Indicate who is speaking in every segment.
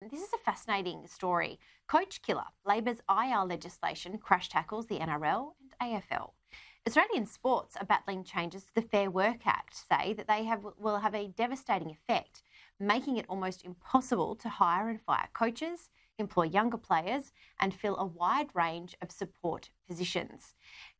Speaker 1: This is a fascinating story. Coach killer. Labor's IR legislation crash tackles the NRL and AFL. Australian sports are battling changes to the Fair Work Act, say that they will have a devastating effect, making it almost impossible to hire and fire coaches, employ younger players and fill a wide range of support positions.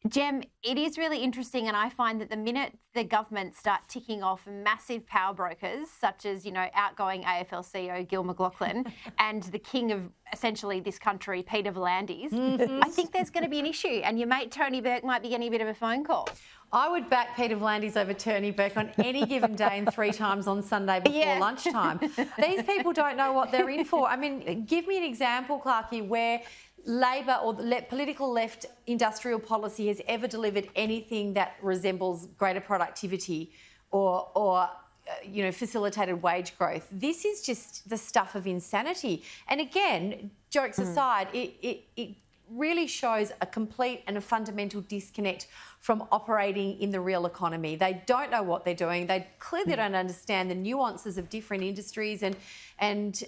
Speaker 1: Gem, it is really interesting, and I find that the minute the government start ticking off massive power brokers, such as, outgoing AFL CEO Gil McLachlan and the king of essentially this country, Peter V'landys, I think there's going to be an issue, and your mate Tony Burke might be getting a bit of a phone call.
Speaker 2: I would back Peter V'landys over Tony Burke on any given day and 3 times on Sunday before lunchtime. These people don't know what they're in for. I mean, give me an example, Clarkie, where Labor or the political left industrial policy has ever delivered anything that resembles greater productivity or facilitated wage growth. This is just the stuff of insanity. And again, jokes aside, it really shows a complete and a fundamental disconnect from operating in the real economy. They don't know what they're doing. They clearly don't understand the nuances of different industries. And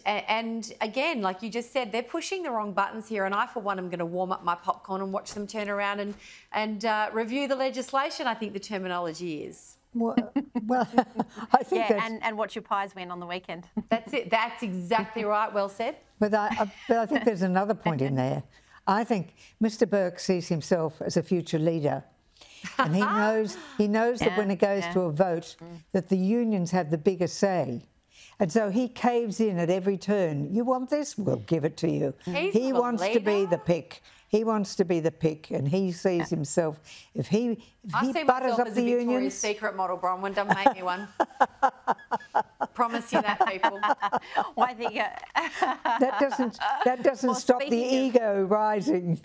Speaker 2: again, like you just said, they're pushing the wrong buttons here. And I, for one, am going to warm up my popcorn and watch them turn around and review the legislation, I think the terminology is.
Speaker 3: Well, I think
Speaker 1: and watch your pies win on the weekend.
Speaker 2: That's it. That's exactly right. Well said.
Speaker 3: But I think there's another point in there. I think Mr. Burke sees himself as a future leader, and he knows that when it goes to a vote, that the unions have the bigger say. And so he caves in at every turn. You want this? We'll give it to you. He wants to be the pick. He wants to be the pick, and he sees himself. If he butters up the unions,
Speaker 2: Victoria's Secret model, Bronwyn. Don't make me one. Promise you that, people.
Speaker 1: Well, I think
Speaker 3: that doesn't stop the ego rising.